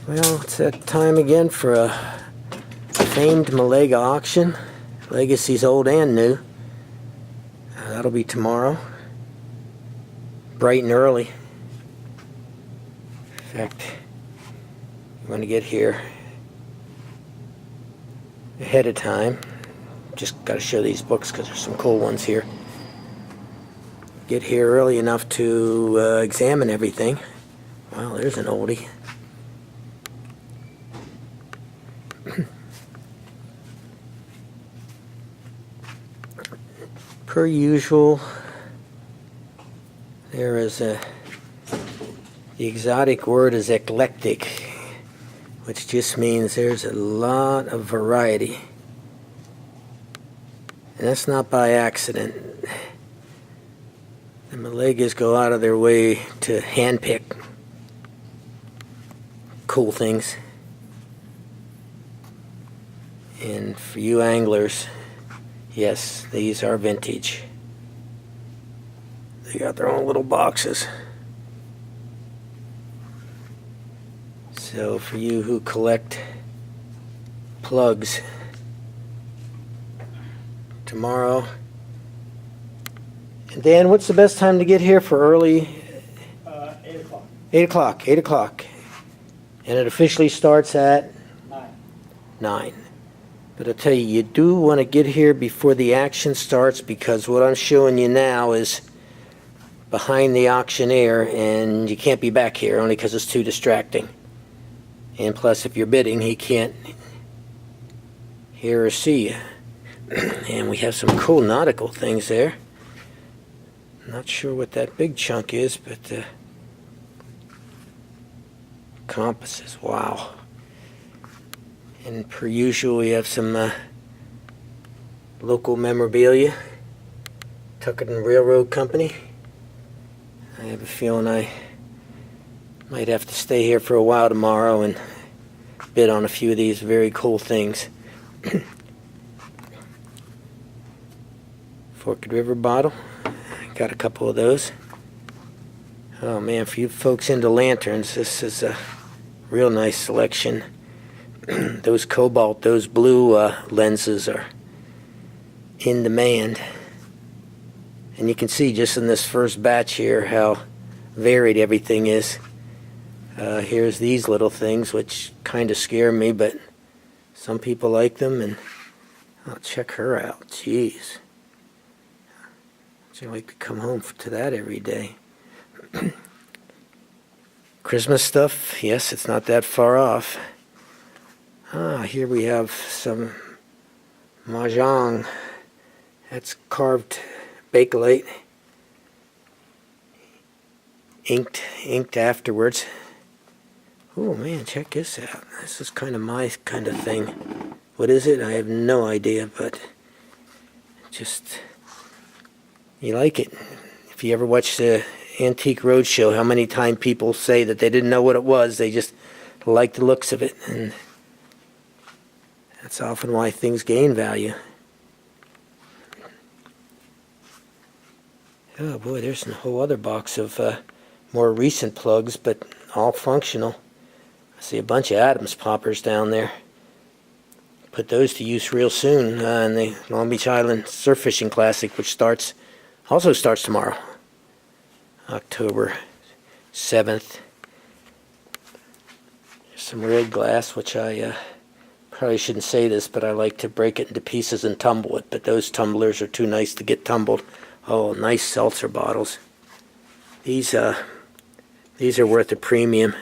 Well, it's that time again for a famed Melega auction. Legacy's old and new. That'll be tomorrow. Bright and early. In fact, you want to get here ahead of time. Just got to show these books because there's some cool ones here. Get here early enough to examine everything. Well, there's an oldie. Per usual, there is the exotic word is eclectic, which just means there's a lot of variety. And that's not by accident. The Melegas go out of their way to handpick cool things. And for you anglers, yes, these are vintage. They got their own little boxes. So for you who collect plugs, tomorrow. And Dan, what's the best time to get here for early? 8 o'clock. 8 o'clock, 8 o'clock. And it officially starts at? 9. But I tell you, you do want to get here before the action starts, because what I'm showing you now is behind the auctioneer, and you can't be back here only because it's too distracting. And plus, if you're bidding, he can't hear or see you. And we have some cool nautical things there. Not sure what that big chunk is, but compasses, wow. And per usual, we have some local memorabilia. Tuckerton Railroad Company. I have a feeling I might have to stay here for a while tomorrow and bid on a few of these very cool things. Forked River bottle. Got a couple of those. Oh man, for you folks into lanterns, this is a real nice selection. Those cobalt, those blue lenses are in demand. And you can see just in this first batch here how varied everything is. Here's these little things which kind of scare me, but some people like them, and I'll check her out. Jeez. I'd like to come home to that every day. Christmas stuff, yes, it's not that far off. Here we have some Mahjong. That's carved bakelite. Inked afterwards. Oh man, check this out. This is kind of my kind of thing. What is it? I have no idea, but just, you like it. If you ever watch the Antique Roadshow, how many times people say that they didn't know what it was, they just like the looks of it, and that's often why things gain value. Oh boy, there's a whole other box of more recent plugs, but all functional. I see a bunch of Adams poppers down there. Put those to use real soon in the Long Beach Island Surf Fishing Classic, which also starts tomorrow, October 7th. There's some red glass, which I probably shouldn't say this, but I like to break it into pieces and tumble it, but those tumblers are too nice to get tumbled. Oh, nice seltzer bottles. These are worth a premium.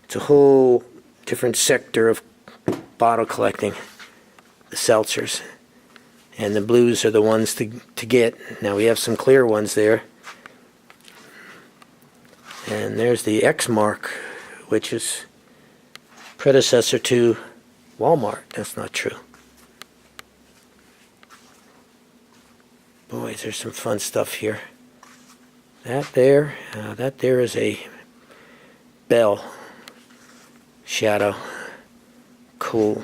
It's a whole different sector of bottle collecting, the seltzers. And the blues are the ones to get. Now we have some clear ones there. And there's the X mark, which is predecessor to Walmart. That's not true. Boys, there's some fun stuff here. That there is a bell shadow. Cool.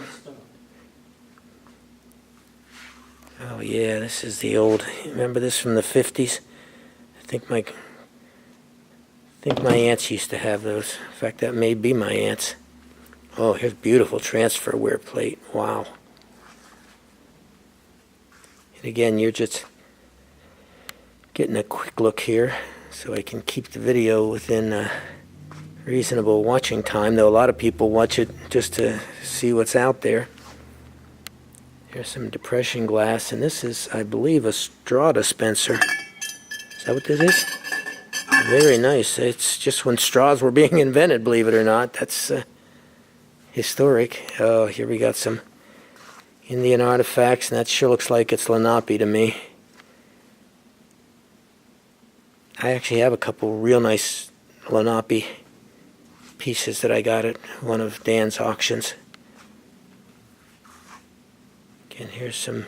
Oh yeah, this is the old. Remember this from the 50s? I think my aunts used to have those. In fact, that may be my aunt's. Oh, here's beautiful transfer wear plate. Wow. And again, you're just getting a quick look here so I can keep the video within reasonable watching time, though a lot of people watch it just to see what's out there. Here's some depression glass, and this is, I believe, a straw dispenser. Is that what this is? Very nice. It's just when straws were being invented, believe it or not. That's historic. Oh, here we got some Indian artifacts, and that sure looks like it's Lenape to me. I actually have a couple real nice Lenape pieces that I got at one of Dan's auctions. Again, here's some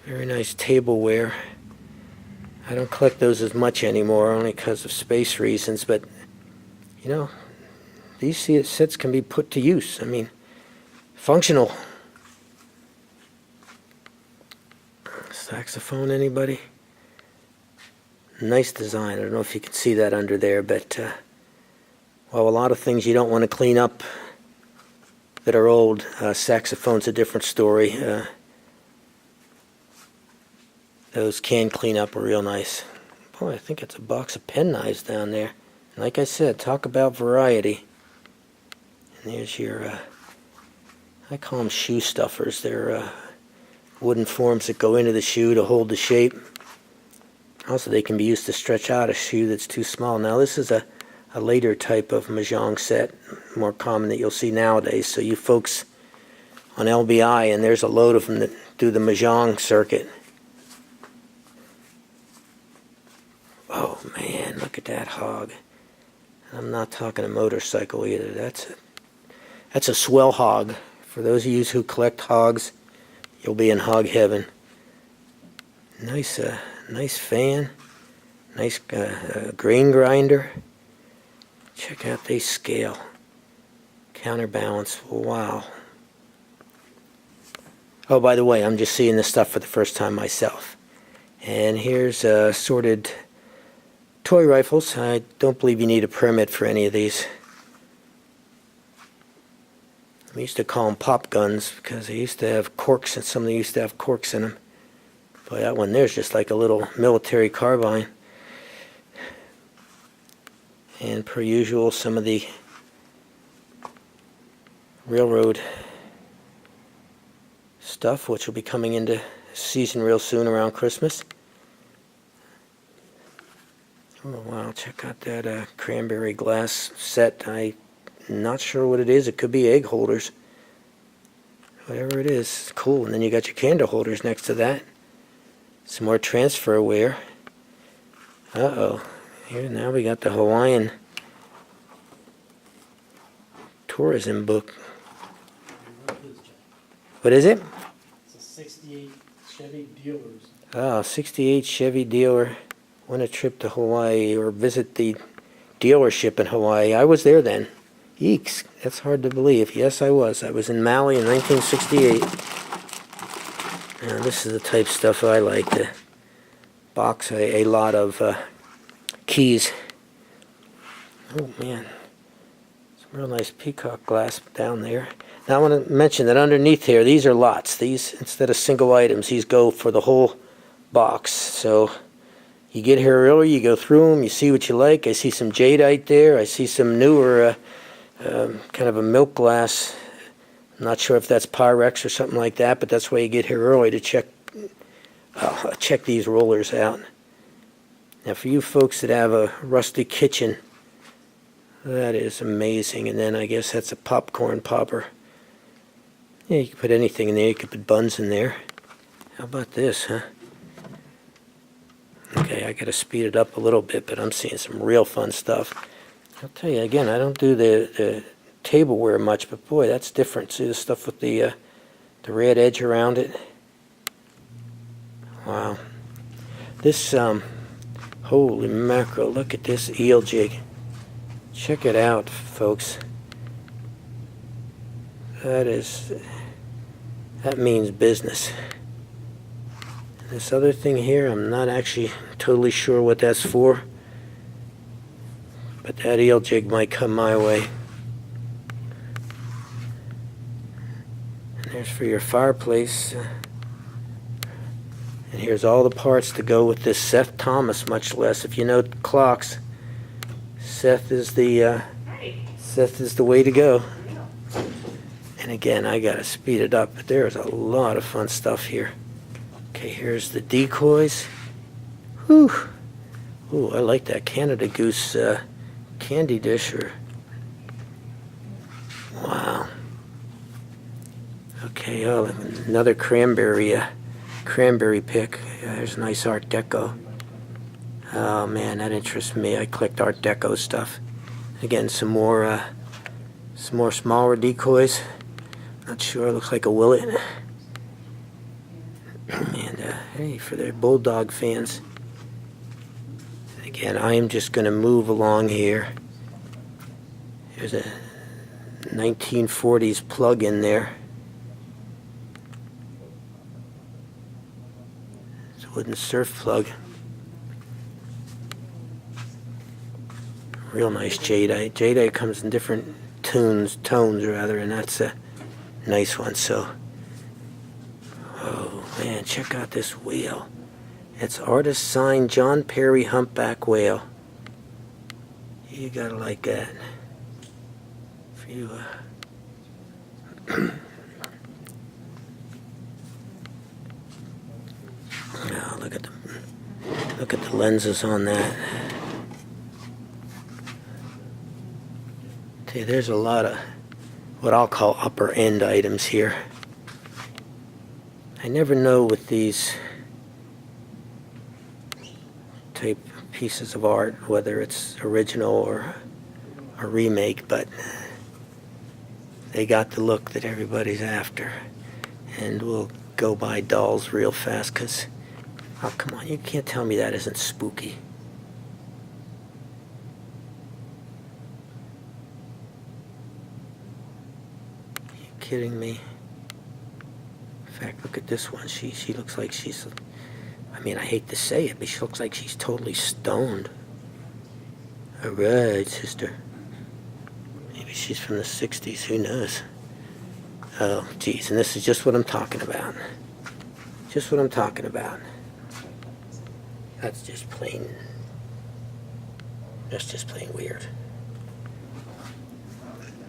very nice tableware. I don't collect those as much anymore, only because of space reasons, but, you know, these sets can be put to use. I mean, functional. Saxophone, anybody? Nice design. I don't know if you can see that under there, but, well, a lot of things you don't want to clean up that are old. Saxophone's a different story. Those can clean up real nice. Boy, I think it's a box of pen knives down there. Like I said, talk about variety. And there's your, I call them shoe stuffers. They're wooden forms that go into the shoe to hold the shape. Also, they can be used to stretch out a shoe that's too small. Now, this is a later type of mahjong set, more common that you'll see nowadays. So you folks on LBI, and there's a load of them that do the mahjong circuit. Oh man, look at that hog. I'm not talking a motorcycle either. That's a swell hog. For those of you who collect hogs, you'll be in hog heaven. Nice fan. Nice grain grinder. Check out they scale. Counterbalance. Wow. Oh, by the way, I'm just seeing this stuff for the first time myself. And here's assorted toy rifles. I don't believe you need a permit for any of these. We used to call them pop guns because they used to have corks, and some of them used to have corks in them. Boy, that one there's just like a little military carbine. And per usual, some of the railroad stuff, which will be coming into season real soon around Christmas. Oh wow, check out that cranberry glass set. I'm not sure what it is. It could be egg holders. Whatever it is, it's cool. And then you got your candle holders next to that. Some more transferware. Uh-oh. Here now we got the Hawaiian tourism book. What is it? It's a 68 Chevy Dealers. Oh, 68 Chevy dealer. Won a trip to Hawaii or visit the dealership in Hawaii. I was there then. Eeks, that's hard to believe. Yes, I was. I was in Maui in 1968. Now, this is the type of stuff I like to box a lot of keys. Oh, man. Some real nice peacock glass down there. Now, I want to mention that underneath here, these are lots. These, instead of single items, these go for the whole box. So you get here early, you go through them, you see what you like. I see some jadeite there. I see some newer kind of a milk glass. I'm not sure if that's Pyrex or something like that, but that's why you get here early to check these rollers out. Now, for you folks that have a rusty kitchen, that is amazing. And then I guess that's a popcorn popper. Yeah, you can put anything in there. You can put buns in there. How about this, huh? Okay, I got to speed it up a little bit, but I'm seeing some real fun stuff. I'll tell you again, I don't do the tableware much, but boy, that's different. See the stuff with the red edge around it? Wow. This, holy mackerel, look at this eel jig. Check it out, folks. That means business. This other thing here, I'm not actually totally sure what that's for, but that eel jig might come my way. There's for your fireplace. And here's all the parts to go with this Seth Thomas, much less. If you know clocks, Seth is the way to go. And again, I gotta speed it up, but there's a lot of fun stuff here. Okay, here's the decoys. Whew. Ooh, I like that Canada Goose candy dish. Wow. Okay, oh, another cranberry pick. Yeah, there's nice Art Deco. Oh man, that interests me. I collect Art Deco stuff. Again, some more smaller decoys. Not sure. Looks like a Willet. And hey, for the Bulldog fans. Again, I am just going to move along here. There's a 1940s plug in there. It's a wooden surf plug. Real nice jadeite. Jadeite comes in different tones rather, and that's a nice one. So, oh man, check out this whale. It's artist signed John Perry humpback whale. You gotta like that. If you now look at the lenses on that. See, there's a lot of what I'll call upper end items here. I never know with these type pieces of art whether it's original or a remake, but they got the look that everybody's after. And we'll go by dolls real fast because, oh come on, you can't tell me that isn't spooky. Are you kidding me? In fact, look at this one. She looks like she's, I mean, I hate to say it, but she looks like she's totally stoned. All right, sister. Maybe she's from the 60s, who knows? Oh, geez, and this is just what I'm talking about. Just what I'm talking about. That's just plain weird.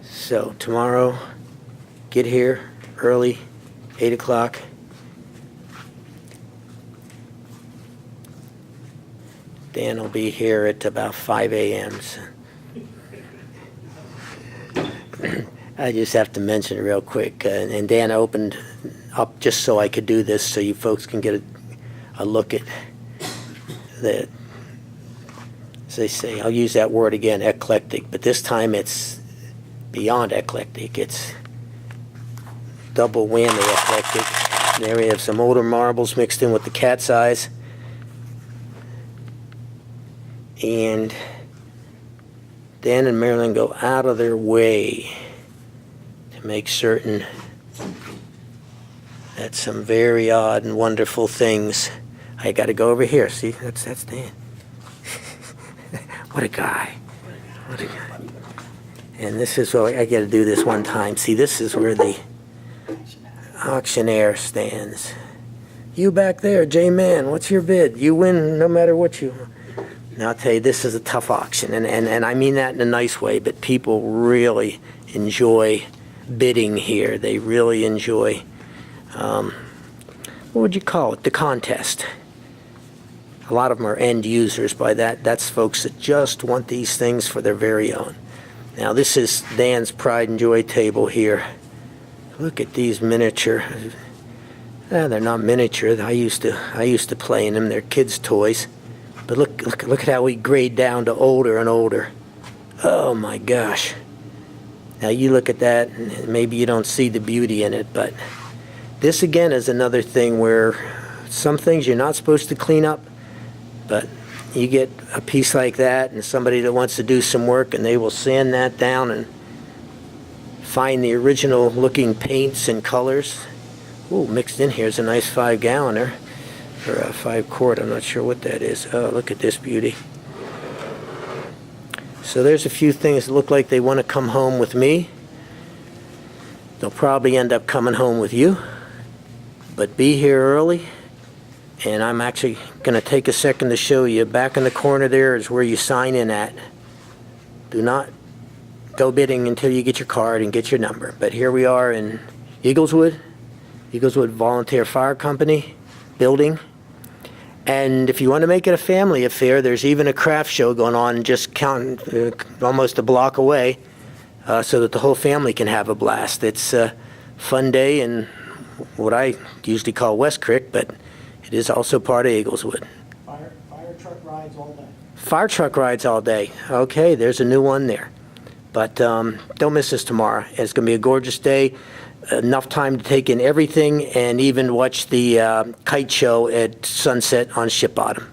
So, tomorrow, get here early, 8 o'clock. Dan will be here at about 5 a.m. So. I just have to mention real quick, and Dan opened up just so I could do this, so you folks can get a look at the, as they say, I'll use that word again, eclectic, but this time it's beyond eclectic. It's double whammy eclectic. There we have some older marbles mixed in with the cat's eyes. And Dan and Marilyn go out of their way to make certain that some very odd and wonderful things. I got to go over here. See, that's Dan. What a guy. What a guy. And this is what I got to do this one time. See, this is where the auctioneer stands. You back there, J-Man, what's your bid? You win no matter what you... Now, I'll tell you, this is a tough auction, and I mean that in a nice way, but people really enjoy bidding here. They really enjoy, what would you call it, the contest. A lot of them are end users by that. That's folks that just want these things for their very own. Now, this is Dan's pride and joy table here. Look at these miniature. They're not miniature. I used to play in them. They're kids' toys. But look at how we grade down to older and older. Oh my gosh. Now you look at that and maybe you don't see the beauty in it, but this again is another thing where some things you're not supposed to clean up, but you get a piece like that and somebody that wants to do some work and they will sand that down and find the original looking paints and colors. Ooh, mixed in here is a nice 5-galloner. Or a 5-quart, I'm not sure what that is. Oh, look at this beauty. So there's a few things that look like they want to come home with me. They'll probably end up coming home with you, but be here early. And I'm actually going to take a second to show you. Back in the corner there is where you sign in at. Do not go bidding until you get your card and get your number. But here we are in Eagleswood Volunteer Fire Company building. And if you want to make it a family affair, there's even a craft show going on just almost a block away, so that the whole family can have a blast. It's a fun day in what I usually call West Creek, but it is also part of Eagleswood. Fire truck rides all day. Fire truck rides all day. Okay, there's a new one there. But don't miss us tomorrow. It's going to be a gorgeous day. Enough time to take in everything and even watch the kite show at sunset on Ship Bottom.